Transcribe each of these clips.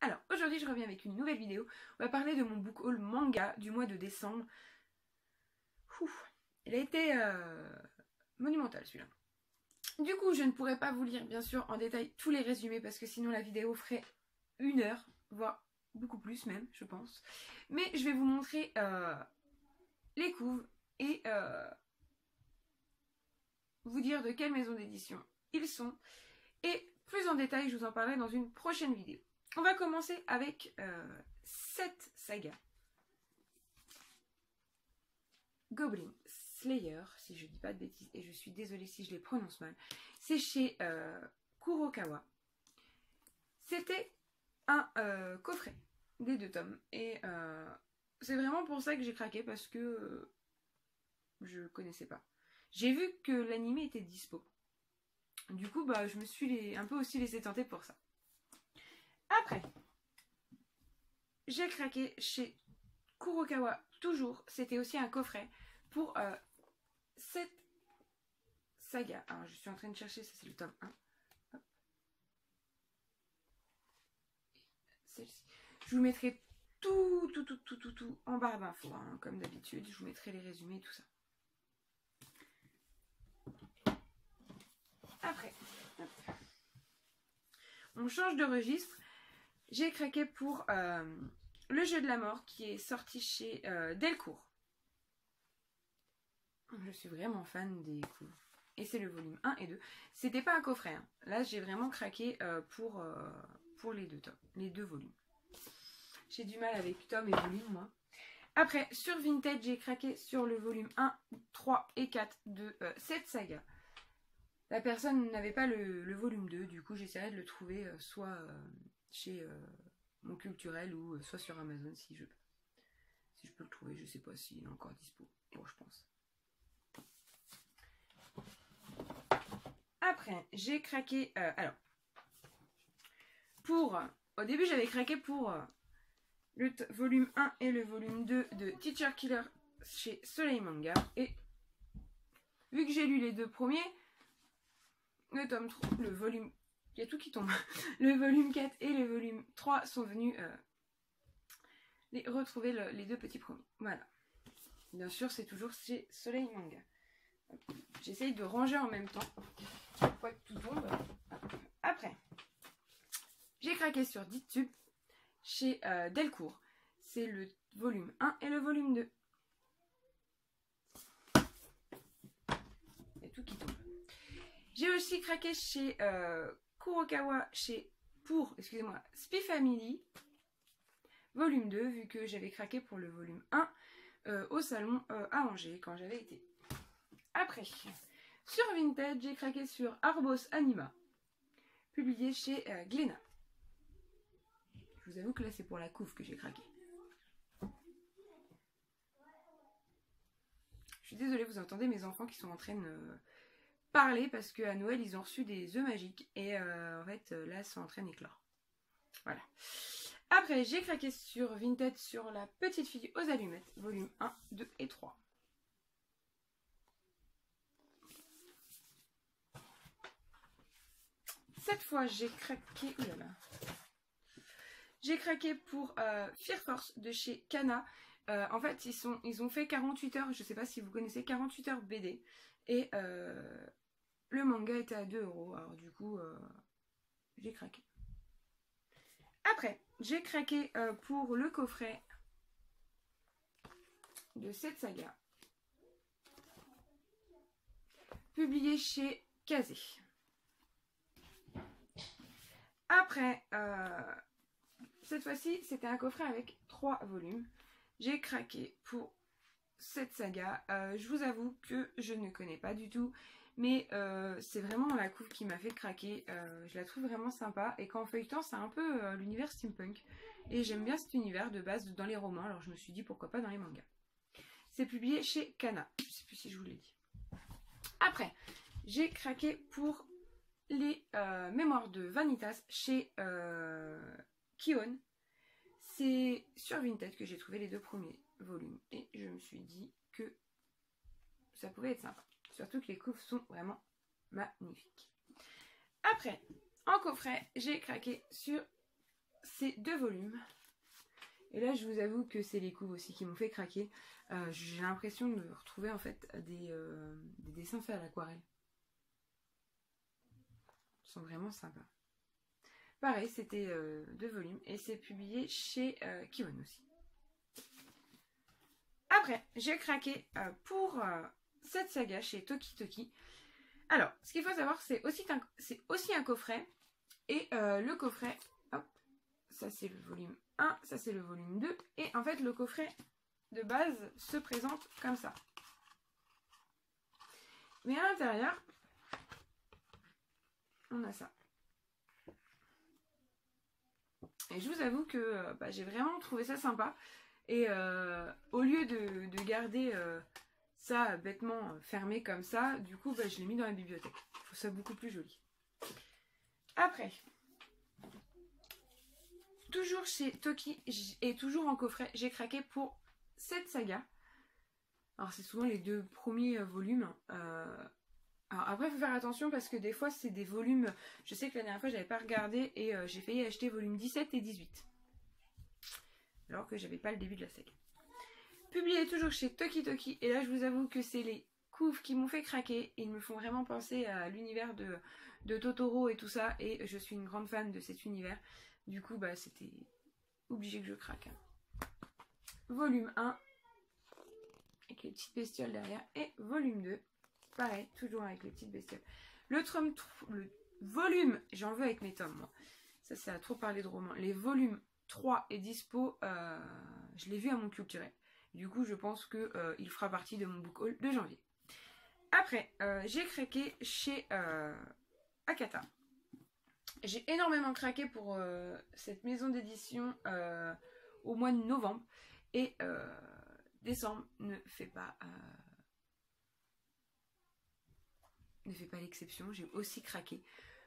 Alors, aujourd'hui je reviens avec une nouvelle vidéo. On va parler de mon book haul manga du mois de décembre. Il a été monumental celui-là. Du coup, je ne pourrais pas vous lire bien sûr en détail tous les résumés parce que sinon la vidéo ferait 1 heure, voire beaucoup plus même, je pense. Mais je vais vous montrer les couves et vous dire de quelle maison d'édition ils sont. Et plus en détail, je vous en parlerai dans une prochaine vidéo. On va commencer avec cette saga. Goblin Slayer, si je dis pas de bêtises, et je suis désolée si je les prononce mal. C'est chez Kurokawa. C'était un coffret des 2 tomes. Et c'est vraiment pour ça que j'ai craqué, parce que je connaissais pas. J'ai vu que l'anime était dispo. Du coup, bah, je me suis un peu aussi laissé tenter pour ça. Après, j'ai craqué chez Kurokawa, toujours. C'était aussi un coffret pour cette saga. Alors, je suis en train de chercher, ça c'est le tome 1. Hop. Celle-ci. Je vous mettrai tout en barre d'infos, hein, comme d'habitude. Je vous mettrai les résumés et tout ça. Après, hop. On change de registre. J'ai craqué pour Le Jeu de la Mort qui est sorti chez Delcourt. Je suis vraiment fan des coups. Et c'est le volume 1 et 2. C'était pas un coffret. Hein. Là, j'ai vraiment craqué pour les 2 tomes, les 2 volumes. J'ai du mal avec tome et volume, moi. Après, sur Vintage, j'ai craqué sur le volume 1, 3 et 4 de cette saga. La personne n'avait pas le volume 2, du coup j'essaierai de le trouver soit chez Mon Culturel ou soit sur Amazon si je peux le trouver. Je sais pas s'il est encore dispo. Bon, je pense. Après, j'ai craqué... alors, au début j'avais craqué pour le volume 1 et le volume 2 de Teacher Killer chez Soleil Manga. Et vu que j'ai lu les 2 premiers... Le tome 3, le volume... Il y a tout qui tombe. Le volume 4 et le volume 3 sont venus retrouver les 2 petits premiers. Voilà. Bien sûr, c'est toujours chez Soleil Manga. J'essaye de ranger en même temps. Pour pas que tout tombe. Après, j'ai craqué sur Ditube chez Delcourt. C'est le volume 1 et le volume 2. Il y a tout qui tombe. J'ai aussi craqué chez Kurokawa pour Spy Family, volume 2, vu que j'avais craqué pour le volume 1 au salon à Angers quand j'avais été. Après, sur Vintage, j'ai craqué sur Arbos Anima, publié chez Glénat. Je vous avoue que là, c'est pour la couve que j'ai craqué. Je suis désolée, vous entendez mes enfants qui sont en train de... parler parce qu'à Noël ils ont reçu des œufs magiques et en fait là c'est en train d'éclore. Voilà. Après j'ai craqué sur Vintage sur La Petite Fille aux Allumettes, volume 1, 2 et 3. Cette fois j'ai craqué... Oulala. J'ai craqué pour Fear Force de chez Kana. En fait ils ont fait 48 heures, je sais pas si vous connaissez 48 heures BD. Et le manga était à 2 €, alors du coup, j'ai craqué. Après, j'ai craqué pour le coffret de cette saga, publié chez Kazé. Après, cette fois-ci, c'était un coffret avec 3 volumes. J'ai craqué pour cette saga. Je vous avoue que je ne connais pas du tout. Mais c'est vraiment la couve qui m'a fait craquer. Je la trouve vraiment sympa. Et qu'en feuilletant, c'est un peu l'univers steampunk. Et j'aime bien cet univers de base dans les romans. Alors je me suis dit pourquoi pas dans les mangas. C'est publié chez Kana. Je ne sais plus si je vous l'ai dit. Après, j'ai craqué pour les mémoires de Vanitas chez Kion. C'est sur Vinted que j'ai trouvé les 2 premiers volumes. Et je me suis dit que ça pouvait être sympa. Surtout que les couves sont vraiment magnifiques. Après, en coffret, j'ai craqué sur ces 2 volumes. Et là, je vous avoue que c'est les couves aussi qui m'ont fait craquer. J'ai l'impression de retrouver en fait des dessins faits à l'aquarelle. Ils sont vraiment sympas. Pareil, c'était 2 volumes et c'est publié chez Kiwan aussi. Après, j'ai craqué pour cette saga chez Toki Toki. Alors, ce qu'il faut savoir, c'est aussi un coffret. Et le coffret, hop, ça c'est le volume 1, ça c'est le volume 2. Et en fait, le coffret de base se présente comme ça. Mais à l'intérieur, on a ça. Et je vous avoue que j'ai vraiment trouvé ça sympa. Et au lieu de garder ça bêtement fermé comme ça, du coup je l'ai mis dans la bibliothèque. Je trouve ça beaucoup plus joli. Après, toujours chez Toki et toujours en coffret, j'ai craqué pour cette saga. Alors c'est souvent les 2 premiers volumes. Alors après il faut faire attention parce que des fois c'est des volumes. Je sais que la dernière fois j'avais pas regardé et j'ai failli acheter volume 17 et 18. Alors que j'avais pas le début de la saga. Publié toujours chez Toki Toki. Et là je vous avoue que c'est les couves qui m'ont fait craquer. Ils me font vraiment penser à l'univers de Totoro et tout ça. Et je suis une grande fan de cet univers. Du coup c'était obligé que je craque. Volume 1. Avec les petites bestioles derrière. Et volume 2. Pareil, toujours avec les petites bestioles. Le volume, j'en veux avec mes tomes moi. Ça a trop parlé de romans. Les volumes 3 est dispo. Je l'ai vu à mon culturel. Du coup, je pense qu'il fera partie de mon book haul de janvier. Après, j'ai craqué chez Akata. J'ai énormément craqué pour cette maison d'édition au mois de novembre. Et décembre ne fait pas l'exception. J'ai aussi craqué.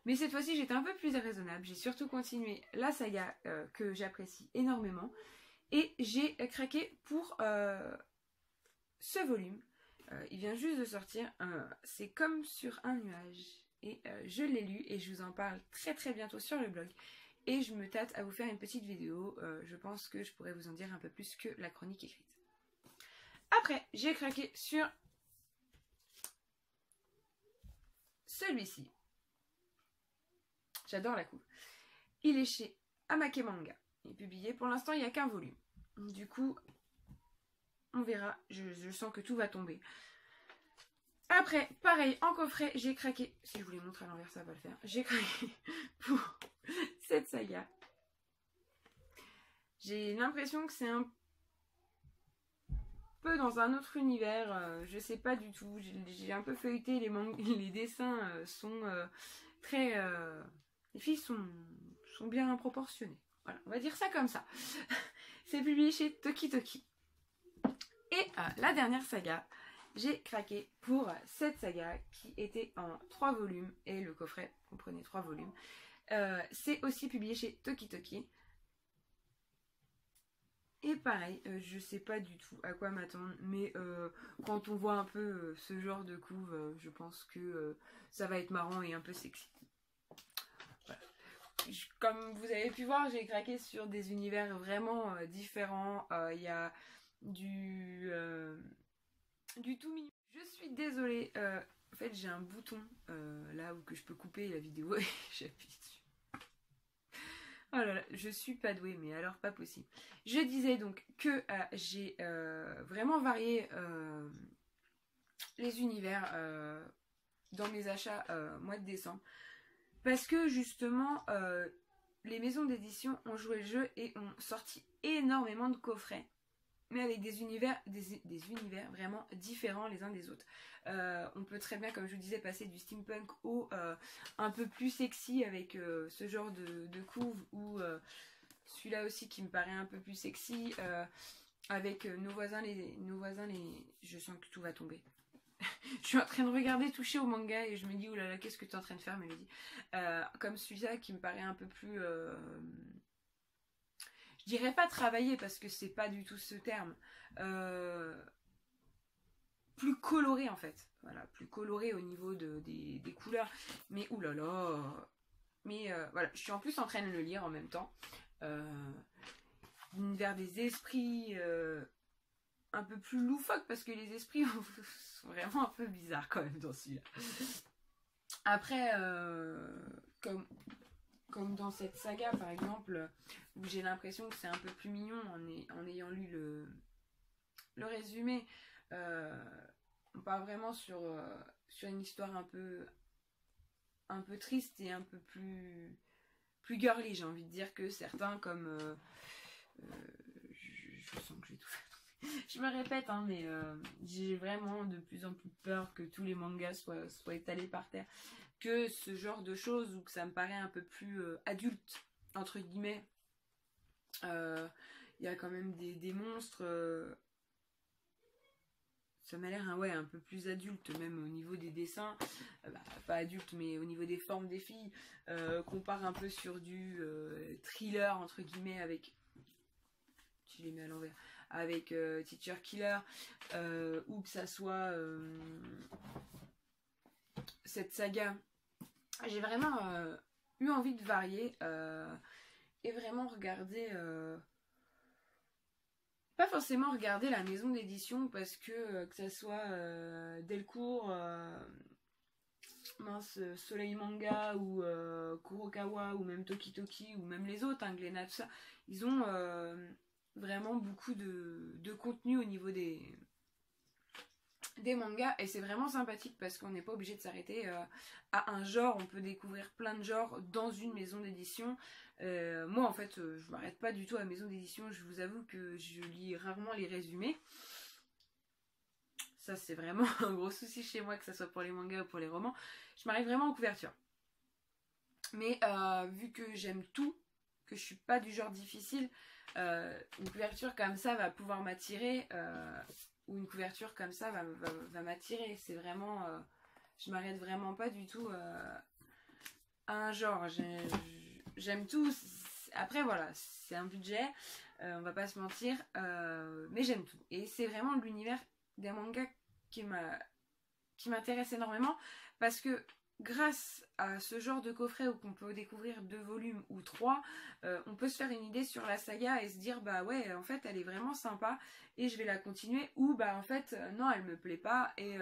Mais cette fois-ci, j'étais un peu plus raisonnable. J'ai surtout continué la saga que j'apprécie énormément. Et j'ai craqué pour ce volume. Il vient juste de sortir. C'est comme sur un nuage. Et je l'ai lu et je vous en parle très très bientôt sur le blog. Et je me tâte à vous faire une petite vidéo. Je pense que je pourrais vous en dire un peu plus que la chronique écrite. Après, j'ai craqué sur celui-ci. J'adore la couve. Il est chez Amake Manga. Il est publié. Pour l'instant, il n'y a qu'un volume. Du coup, on verra. Je sens que tout va tomber. Après, pareil, en coffret, j'ai craqué. Si je vous les montre à l'envers, ça va le faire. J'ai craqué pour cette saga. J'ai l'impression que c'est un peu dans un autre univers. Je sais pas du tout. J'ai un peu feuilleté. Les dessins sont très... les filles sont bien proportionnées. Voilà, on va dire ça comme ça. C'est publié chez Toki Toki. Et la dernière saga, j'ai craqué pour cette saga qui était en 3 volumes. Et le coffret comprenait 3 volumes. C'est aussi publié chez Toki Toki. Et pareil, je sais pas du tout à quoi m'attendre. Mais quand on voit un peu ce genre de couve, je pense que ça va être marrant et un peu sexy. Comme vous avez pu voir, j'ai craqué sur des univers vraiment différents. Il y a du tout mignon. Je suis désolée. En fait, j'ai un bouton là où que je peux couper la vidéo et j'appuie dessus. Oh là là, je suis pas douée, mais alors pas possible. Je disais donc que j'ai vraiment varié les univers dans mes achats mois de décembre. Parce que justement, les maisons d'édition ont joué le jeu et ont sorti énormément de coffrets. Mais avec des univers vraiment différents les uns des autres. On peut très bien, comme je vous disais, passer du steampunk au un peu plus sexy avec ce genre de couve. Ou celui-là aussi qui me paraît un peu plus sexy. Avec nos voisins les... Je sens que tout va tomber. Je suis en train de regarder, toucher au manga et je me dis oulala, qu'est-ce que tu es en train de faire, Mélodie. Comme celui-là qui me paraît un peu plus je dirais pas travailler parce que c'est pas du tout ce terme, plus coloré en fait, voilà, plus coloré au niveau des couleurs, mais oulala, Mais voilà, je suis en plus en train de le lire en même temps. L'univers des esprits un peu plus loufoque parce que les esprits sont vraiment un peu bizarres quand même dans celui-là. Après, comme dans cette saga par exemple, où j'ai l'impression que c'est un peu plus mignon en ayant lu le résumé, on part vraiment sur une histoire un peu triste et un peu plus girly, j'ai envie de dire, que certains comme je sens que je vais tout faire. Je me répète, hein, mais j'ai vraiment de plus en plus peur que tous les mangas soient étalés par terre, que ce genre de choses où que ça me paraît un peu plus adulte entre guillemets. Il y a quand même des monstres, ça m'a l'air ouais, un peu plus adulte, même au niveau des dessins, pas adulte mais au niveau des formes des filles, qu'on part un peu sur du thriller entre guillemets avec, je les mets à l'envers, avec Teacher Killer, ou que ça soit cette saga. J'ai vraiment eu envie de varier et vraiment regarder, pas forcément regarder la maison d'édition parce que ça soit Delcourt, Soleil Manga ou Kurokawa ou même Tokitoki ou même les autres, hein, Glénat, tout ça, ils ont vraiment beaucoup de contenu au niveau des mangas et c'est vraiment sympathique parce qu'on n'est pas obligé de s'arrêter à un genre, on peut découvrir plein de genres dans une maison d'édition. Moi en fait je m'arrête pas du tout à la maison d'édition, je vous avoue que je lis rarement les résumés. Ça c'est vraiment un gros souci chez moi, que ce soit pour les mangas ou pour les romans. Je m'arrête vraiment en couverture. Mais vu que j'aime tout, que je suis pas du genre difficile, une couverture comme ça va pouvoir m'attirer, ou une couverture comme ça va m'attirer. C'est vraiment, je m'arrête vraiment pas du tout à un genre. J'aime tout. Après voilà, c'est un budget, on va pas se mentir, mais j'aime tout. Et c'est vraiment l'univers des mangas qui m'intéresse énormément parce que grâce à ce genre de coffret où on peut découvrir 2 volumes ou 3, on peut se faire une idée sur la saga et se dire bah ouais en fait elle est vraiment sympa et je vais la continuer, ou bah en fait non elle me plaît pas et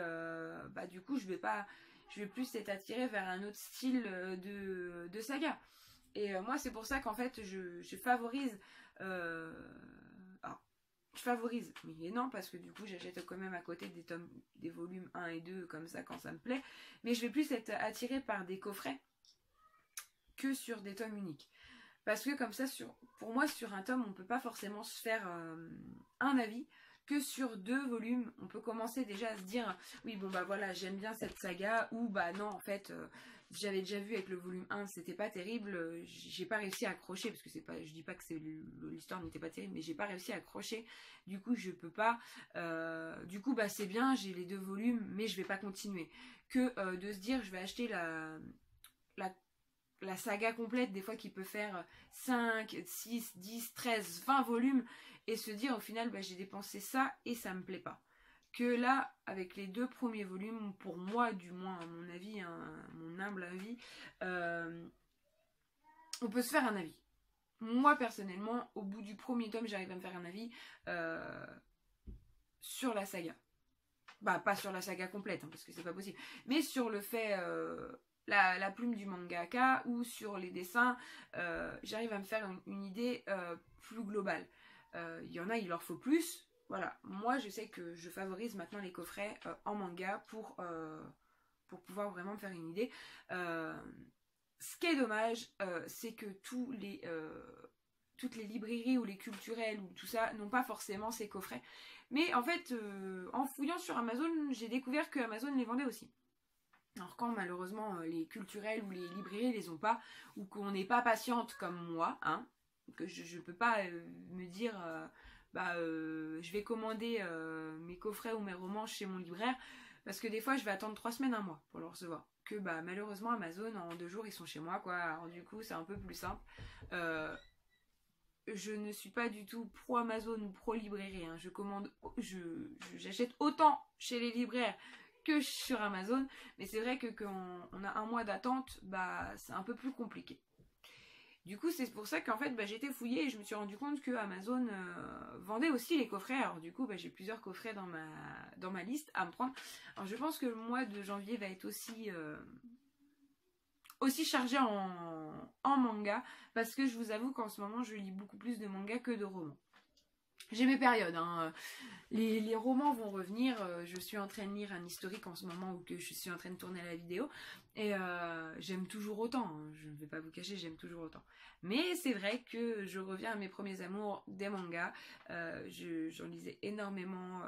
bah du coup je vais plus être attirée vers un autre style de saga. Et moi c'est pour ça qu'en fait je favorise je favorise, mais non, parce que du coup j'achète quand même à côté des volumes 1 et 2 comme ça quand ça me plaît, mais je vais plus être attirée par des coffrets que sur des tomes uniques. Parce que comme ça, pour moi, sur un tome, on peut pas forcément se faire un avis, que sur 2 volumes, on peut commencer déjà à se dire oui bon bah voilà j'aime bien cette saga, ou bah non en fait j'avais déjà vu avec le volume 1 c'était pas terrible, j'ai pas réussi à accrocher, parce que c'est pas, je dis pas que l'histoire n'était pas terrible, mais j'ai pas réussi à accrocher, du coup je peux pas, du coup bah c'est bien, j'ai les 2 volumes mais je vais pas continuer, que de se dire je vais acheter la saga complète, des fois qui peut faire 5, 6, 10, 13, 20 volumes, et se dire au final bah, j'ai dépensé ça et ça me plaît pas. Que là, avec les 2 premiers volumes, pour moi du moins à mon avis, hein, mon humble avis, on peut se faire un avis. Moi personnellement, au bout du premier tome, j'arrive à me faire un avis sur la saga. Bah pas sur la saga complète, hein, parce que c'est pas possible, mais sur le fait... la plume du mangaka ou sur les dessins, j'arrive à me faire une idée plus globale. Il y en a, il leur faut plus. Voilà, moi je sais que je favorise maintenant les coffrets en manga pour pouvoir vraiment me faire une idée. Ce qui est dommage, c'est que toutes les librairies ou les culturels ou tout ça n'ont pas forcément ces coffrets. Mais en fait, en fouillant sur Amazon, j'ai découvert que Amazon les vendait aussi. Alors quand malheureusement les culturels ou les librairies les ont pas, ou qu'on n'est pas patiente comme moi, hein, que je peux pas me dire je vais commander mes coffrets ou mes romans chez mon libraire, parce que des fois je vais attendre 3 semaines, un mois pour le recevoir. Que bah malheureusement Amazon en 2 jours ils sont chez moi quoi. Alors du coup c'est un peu plus simple. Je ne suis pas du tout pro Amazon ou pro librairie, hein. J'achète autant chez les libraires que sur Amazon, mais c'est vrai que quand on a un mois d'attente, bah c'est un peu plus compliqué. Du coup, c'est pour ça qu'en fait, j'ai été fouillée et je me suis rendu compte que Amazon vendait aussi les coffrets. Alors du coup, j'ai plusieurs coffrets dans ma liste à me prendre. Alors je pense que le mois de janvier va être aussi chargé en manga, parce que je vous avoue qu'en ce moment, je lis beaucoup plus de manga que de romans. J'ai mes périodes, hein. Les romans vont revenir. Je suis en train de lire un historique en ce moment où que je suis en train de tourner la vidéo. Et j'aime toujours autant, hein. Je ne vais pas vous cacher, j'aime toujours autant. Mais c'est vrai que je reviens à mes premiers amours des mangas. J'en lisais énormément.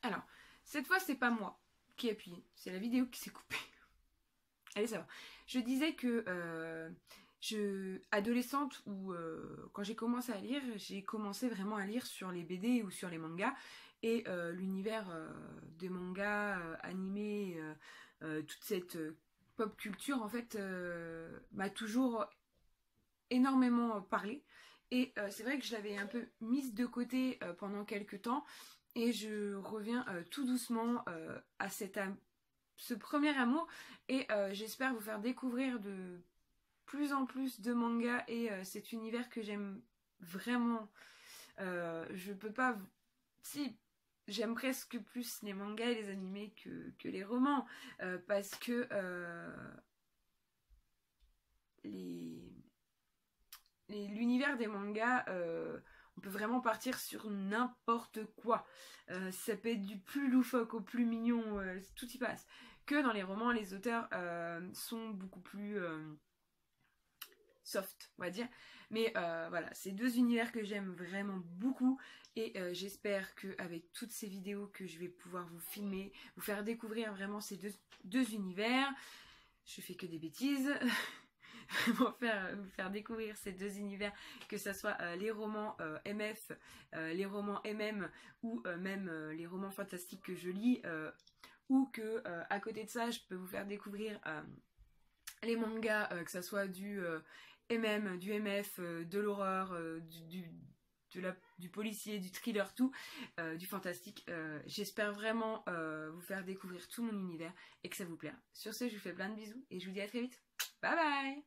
Alors, cette fois, c'est pas moi qui ai appuyé. C'est la vidéo qui s'est coupée. Allez, ça va. Je disais que... adolescente ou quand j'ai commencé à lire, j'ai commencé vraiment à lire sur les BD ou sur les mangas, et l'univers des mangas animés, toute cette pop culture en fait m'a toujours énormément parlé, et c'est vrai que je l'avais un peu mise de côté pendant quelques temps, et je reviens tout doucement à ce premier amour, et j'espère vous faire découvrir de plus en plus de mangas et cet univers que j'aime vraiment. Je peux pas... Si, j'aime presque plus les mangas et les animés que les romans, parce que l'univers des mangas, on peut vraiment partir sur n'importe quoi. Ça peut être du plus loufoque au plus mignon, tout y passe. Que dans les romans, les auteurs sont beaucoup plus... soft, on va dire. Mais voilà, c'est deux univers que j'aime vraiment beaucoup, et j'espère qu'avec toutes ces vidéos que je vais pouvoir vous filmer, vous faire découvrir vraiment ces deux univers. Je fais que des bêtises. Pour vous faire découvrir ces deux univers, que ce soit les romans MF, les romans MM, ou même les romans fantastiques que je lis, ou que à côté de ça, je peux vous faire découvrir les mangas, que ce soit du MM, du MF, de l'horreur, du policier, du thriller, tout, du fantastique. J'espère vraiment vous faire découvrir tout mon univers et que ça vous plaira. Sur ce, je vous fais plein de bisous et je vous dis à très vite. Bye bye.